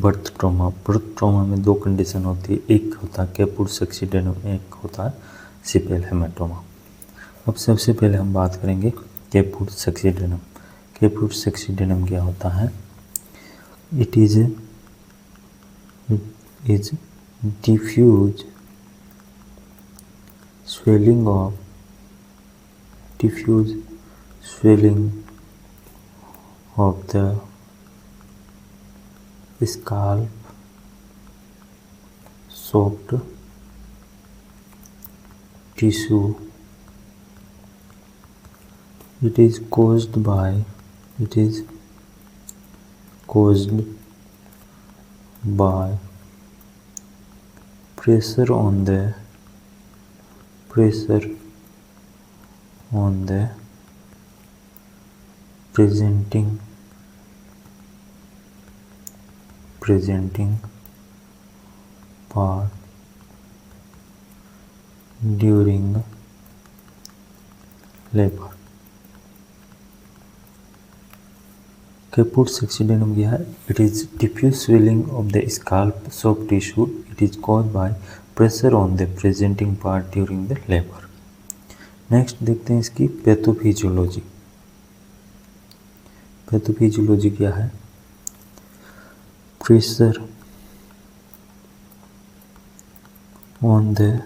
Birth trauma में दो condition होती है, एक होता है कैपुट सक्सीडेनम, एक होता है सिपेल हेमेटोमा। अब सबसे पहले हम बात करेंगे कैपुट सक्सीडेनम। कैपुट सक्सीडेनम क्या होता है? It is diffuse swelling of the scalp, soft tissue. It is caused by pressure on the presenting part during labor. Caput succedaneum क्या है? It is diffuse swelling of the scalp soft tissue. It is caused by pressure on the presenting part during the labour. Next देखते हैं इसकी pathophysiology. Pathophysiology क्या है? Pressure on the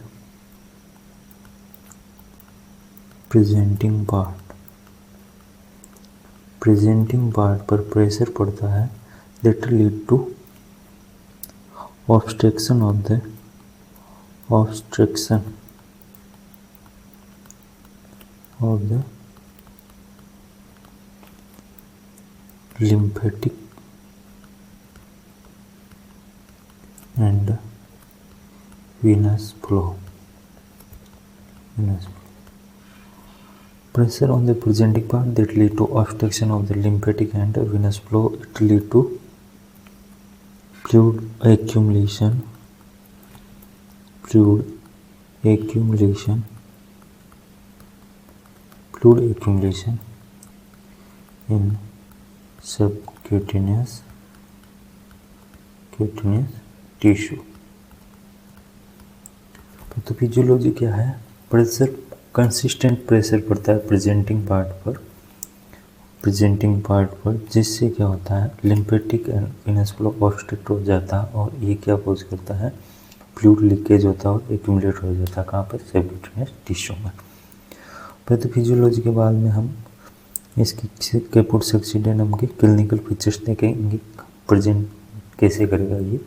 presenting part पर pressure पड़ता है, that lead to obstruction of the lymphatic and venous flow. Pressure on the presenting part that lead to obstruction of the lymphatic and venous flow. It lead to fluid accumulation in subcutaneous tissue. Pathophysiology क्या है? Pressure, consistent pressure पड़ता है presenting part पर, जिससे क्या होता है lymphatic and venous flow obstruct हो जाता है, और ये क्या कॉज करता है? फ्लूइड लीकेज होता है और एक्यूमुलेट हो जाता है कहाँ पर? सबक्यूटेनियस टिश्यू में. पैथोफिजियोलॉजी के बाद में हम इसकी कैपुट सक्सीडेनम के क्लिनिकल फीचर्स देखेंगे, प्रेजेंट कैसे करेगा ये.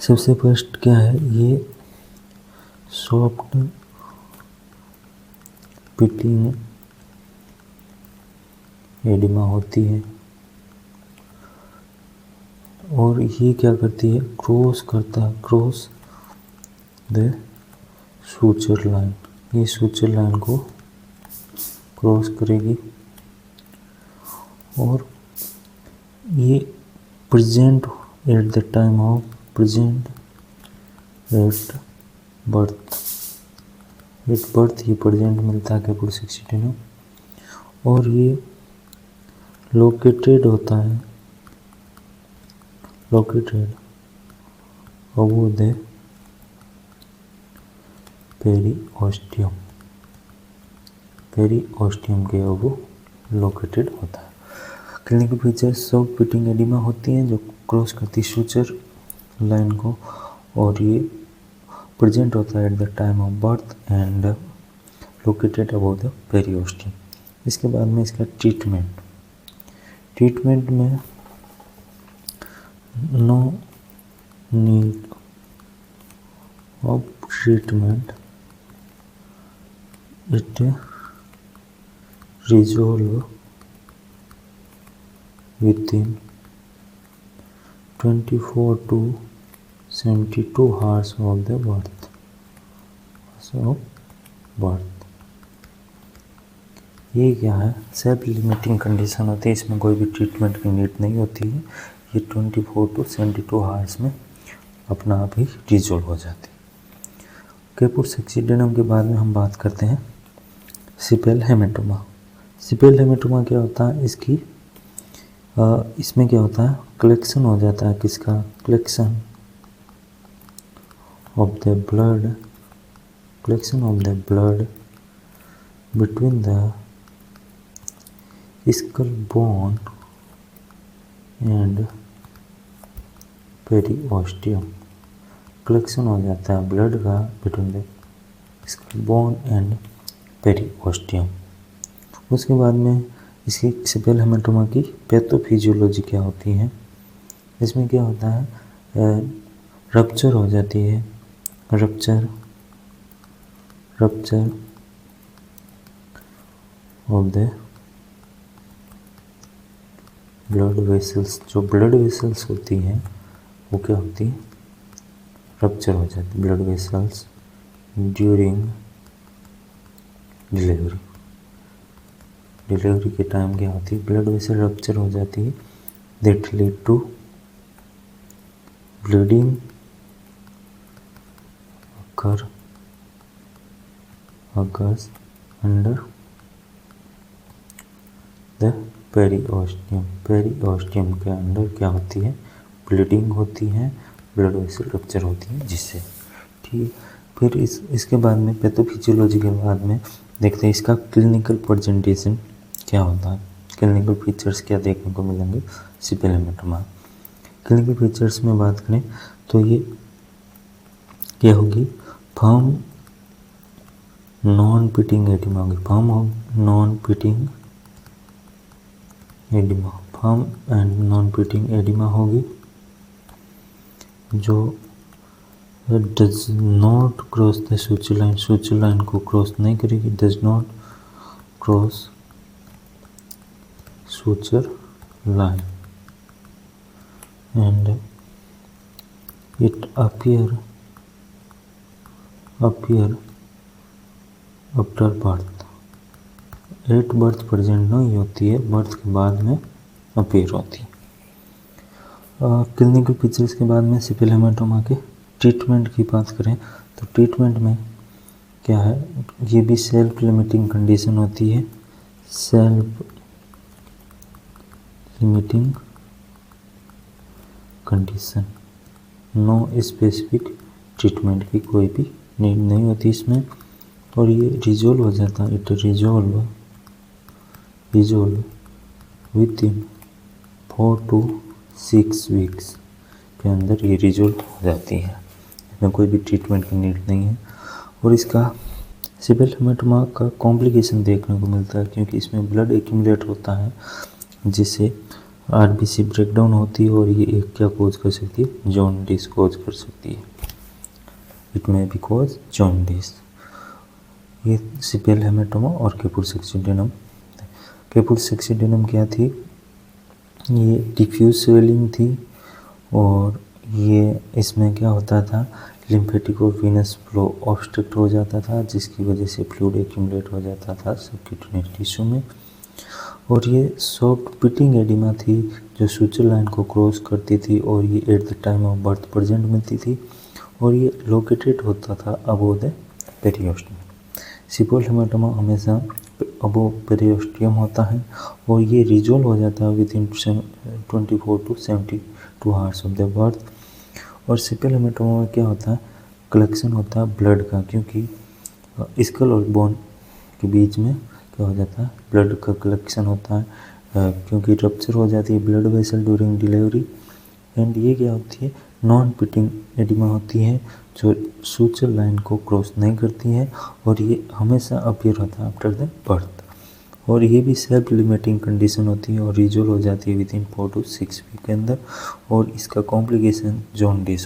सबसे फर्स्ट क्या है? ये सॉफ्ट पिटिंग एडिमा होती है, और ये क्या करती है? Cross the suture line. ये सूचर लाइन को क्रॉस करेगी, और ये present at the time of birth ये प्रेजेंट मिलता है कैपुट सक्सीडेनम, और ये लोकेटेड होता है अबव द पेरिओस्टियम के अबव लोकेटेड होता है. Clinical features soft pitting oedema होती हैं जो क्रॉस करती सूचर लाइन को, और ये प्रेजेंट होता है at the time of birth and located above the periosteum. इसके बाद में इसका ट्रीटमेंट में no need of treatment, it resolve within 24 to 72 hours of the birth. ये क्या है? सेल्फ लिमिटिंग कंडीशन होती है, इसमें कोई भी ट्रीटमेंट की नीड नहीं होती है. ये 24 to 72 आवर्स में अपना आप ही रिजॉल्व हो जाती है. कैपुट सक्सीडेनम के बाद में हम बात करते हैं सिपेल हेमेटोमा. सिपेल हेमेटोमा क्या होता है? इसमें क्या होता है? कलेक्शन हो जाता है किसका, collection of the blood, collection of the blood between the skull bone and periosteum, collection हो जाता है ब्लड का between the skull bone and periosteum. उसके बाद में इसकी सेपेल हेमाटोमा की पैथोफिजियोलॉजी क्या होती है, इसमें क्या होता है, रप्चर हो जाती है, rupture of the blood vessels, जो ब्लड वेसल्स होती हैं वो क्या होती है, रप्चर हो जाती है blood vessels during delivery, delivery के टाइम क्या होती है, ब्लड वेसल रप्चर हो जाती है, that lead to bleeding occurs under the periosteum, periosteum के अंदर क्या होती है, ब्लीडिंग होती है, ब्लड वेसल रप्चर होती है जिससे, ठीक। फिर इसके बाद में पैथोफिजियोलॉजी के बाद में देखते हैं इसका क्लिनिकल प्रेजेंटेशन क्या होता है, क्लिनिकल फीचर्स क्या देखने को मिलेंगे सेपेल हेमाटोमा। क्लिनिकल फीचर्स में बात करें तो ये क्या होगी, फर्म नॉन पिटिंग एडिमा होगी, firm of non pitting oedema, firm and non pitting oedema होगी जो does not cross the suture line, suture line को क्रॉस नहीं करेगी, does not cross suture line and it appear after birth, at birth present नहीं होती है, birth के बाद में अपीयर होती है। क्लिनिकल फीचर्स के बाद में सेपेल हेमाटोमा के ट्रीटमेंट की बात करें तो ट्रीटमेंट में क्या है, ये भी सेल्फ लिमिटिंग कंडीशन होती है, self limiting condition, no specific treatment की कोई भी नीड नहीं होती इसमें, और ये रिजोल्व हो जाता है, it resolve with in 4 to 6 weeks के अंदर ये रिजोल्व हो जाती है, इसमें कोई भी ट्रीटमेंट की नीड नहीं है। और इसका सेपेल हेमाटोमा का कॉम्प्लिकेशन देखने को मिलता है क्योंकि इसमें ब्लड एक्यूमुलेट होता है जिससे आरबीसी ब्रेकडाउन होती है और ये एक क्या कोज कर सकती है, जॉन्डिस कोज कर सकती है, it may be cause jaundice. ये सेपेल हेमाटोमा और केपुल सक्सिडेनम, केपुल सक्सिडेनम क्या थी, ये डिफ्यूज स्वेलिंग थी और ये इसमें क्या होता था, लिम्फेटिक और वीनस फ्लो ऑब्स्ट्रक्ट हो जाता था जिसकी वजह से फ्लूइड एक्यूमुलेट हो जाता था सबक्यूटेनियस टिश्यू में, और ये सॉफ्ट पिटिंग एडिमा थी जो सूचर लाइन को क्रॉस करती थी और ये eight the time of birth present मिलती थी और ये लोकेटेड होता था अबोव द पेरिओस्टियम। सेपेल हेमाटोमा हमेशा अबोव पेरिओस्टियम होता है और ये रिजोल्व हो जाता है with in 24 to 72 hours of the birth. और सेपेल हेमाटोमा में क्या होता है, कलेक्शन होता है ब्लड का, क्योंकि स्कल और बोन के बीच में क्या हो जाता है, ब्लड का कलेक्शन होता है क्योंकि रप्चर हो जाती है blood vessel during delivery. And ये क्या होती है, नॉन पिटिंग एडिमा होती है जो सूचर लाइन को क्रॉस नहीं करती है और ये हमेशा अपीयर होता है आफ्टर द बर्थ, और ये भी सेल्फ लिमिटिंग कंडीशन होती है और रिजोल्व हो जाती है विद इन 4 to 6 वीक के अंदर, और इसका कॉम्प्लिकेशन जॉन्डिस